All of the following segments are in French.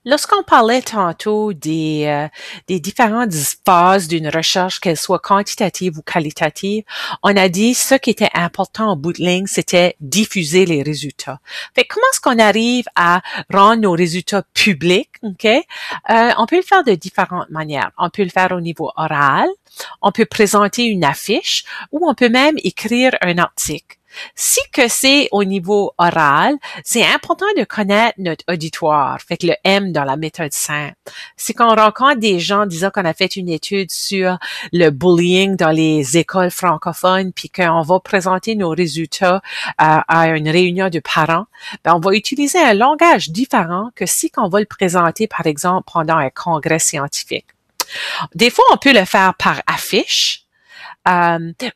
Lorsqu'on parlait tantôt des différentes phases d'une recherche, qu'elle soit quantitative ou qualitative, on a dit ce qui était important en bout de ligne, c'était diffuser les résultats. Fait que comment est-ce qu'on arrive à rendre nos résultats publics, OK? On peut le faire de différentes manières. On peut le faire au niveau oral, on peut présenter une affiche ou on peut même écrire un article. Si que c'est au niveau oral, c'est important de connaître notre auditoire, fait que le M dans la méthode simple. Si qu'on rencontre des gens, disons qu'on a fait une étude sur le bullying dans les écoles francophones, puis qu'on va présenter nos résultats à une réunion de parents, ben on va utiliser un langage différent que si qu'on va le présenter, par exemple, pendant un congrès scientifique. Des fois, on peut le faire par affiche,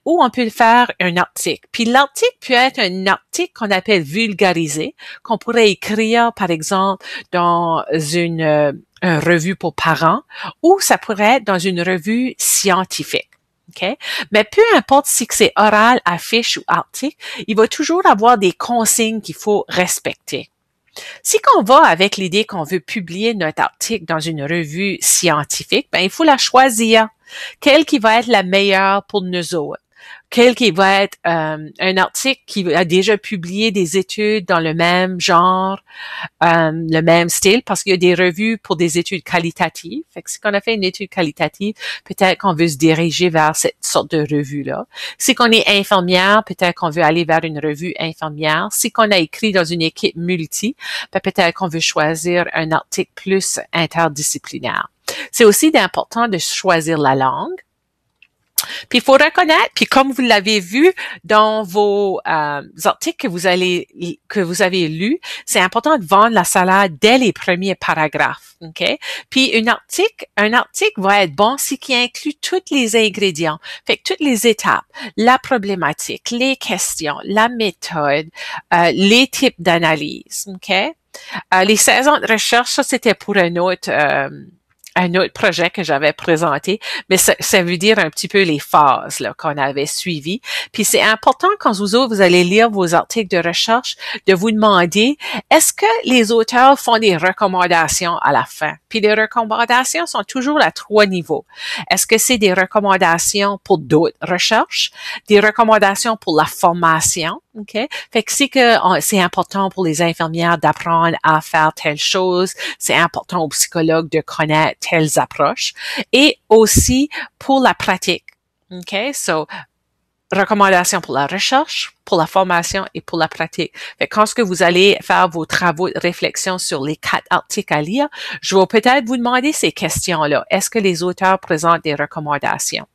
ou on peut faire un article. Puis l'article peut être un article qu'on appelle vulgarisé, qu'on pourrait écrire, par exemple, dans une revue pour parents, ou ça pourrait être dans une revue scientifique. Okay? Mais peu importe si c'est oral, affiche ou article, il va toujours avoir des consignes qu'il faut respecter. Si qu'on va avec l'idée qu'on veut publier notre article dans une revue scientifique, ben il faut la choisir. Quelle qui va être la meilleure pour nous autres? Quel qui va être un article qui a déjà publié des études dans le même genre, le même style, parce qu'il y a des revues pour des études qualitatives. Fait que si on a fait une étude qualitative, peut-être qu'on veut se diriger vers cette sorte de revue-là. Si qu'on est infirmière, peut-être qu'on veut aller vers une revue infirmière. Si qu'on a écrit dans une équipe multi, ben peut-être qu'on veut choisir un article plus interdisciplinaire. C'est aussi important de choisir la langue. Puis il faut reconnaître, puis comme vous l'avez vu dans vos articles que vous avez lus, c'est important de vendre la salade dès les premiers paragraphes, ok? Puis un article va être bon si qui inclut tous les ingrédients, fait que toutes les étapes, la problématique, les questions, la méthode, les types d'analyse, ok? Les saisons de recherche, ça c'était pour un autre projet que j'avais présenté, mais ça veut dire un petit peu les phases là qu'on avait suivies. Puis c'est important quand vous allez lire vos articles de recherche, de vous demander est-ce que les auteurs font des recommandations à la fin? Puis les recommandations sont toujours à 3 niveaux. Est-ce que c'est des recommandations pour d'autres recherches, des recommandations pour la formation, ok? Fait que c'est important pour les infirmières d'apprendre à faire telle chose, c'est important aux psychologues de connaître telles approches, et aussi pour la pratique, ok? So, recommandations pour la recherche, pour la formation et pour la pratique. Fait que quand ce que vous allez faire vos travaux de réflexion sur les 4 articles à lire, je vais peut-être vous demander ces questions-là. Est-ce que les auteurs présentent des recommandations?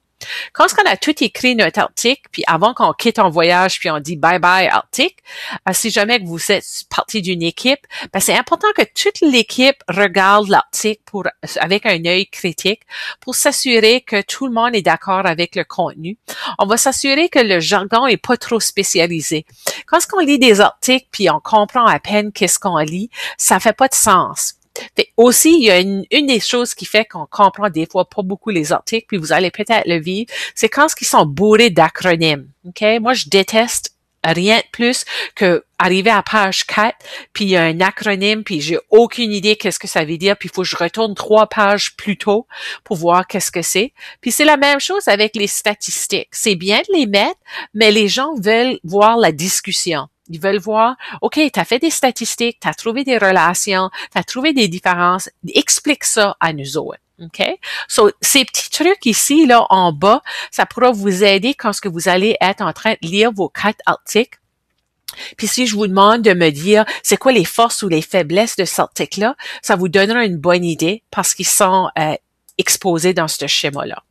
Quand on a tout écrit notre article, puis avant qu'on quitte en voyage, puis on dit bye bye article, si jamais que vous êtes partie d'une équipe, ben c'est important que toute l'équipe regarde l'article avec un œil critique pour s'assurer que tout le monde est d'accord avec le contenu. On va s'assurer que le jargon est pas trop spécialisé. Quand on lit des articles puis on comprend à peine qu'est-ce qu'on lit, ça fait pas de sens. Fait aussi, il y a une des choses qui fait qu'on comprend des fois pas beaucoup les articles, puis vous allez peut-être le vivre, c'est quand ils sont bourrés d'acronymes. Ok, moi je déteste rien de plus que arriver à page 4, puis il y a un acronyme, puis j'ai aucune idée qu'est-ce que ça veut dire, puis il faut que je retourne 3 pages plus tôt pour voir qu'est-ce que c'est. Puis c'est la même chose avec les statistiques. C'est bien de les mettre, mais les gens veulent voir la discussion. Ils veulent voir, OK, tu as fait des statistiques, tu as trouvé des relations, tu as trouvé des différences, explique ça à nous autres. OK? So, ces petits trucs ici, là, en bas, ça pourra vous aider quand ce que vous allez être en train de lire vos 4 articles. Puis si je vous demande de me dire c'est quoi les forces ou les faiblesses de cet article-là, ça vous donnera une bonne idée parce qu'ils sont exposés dans ce schéma-là.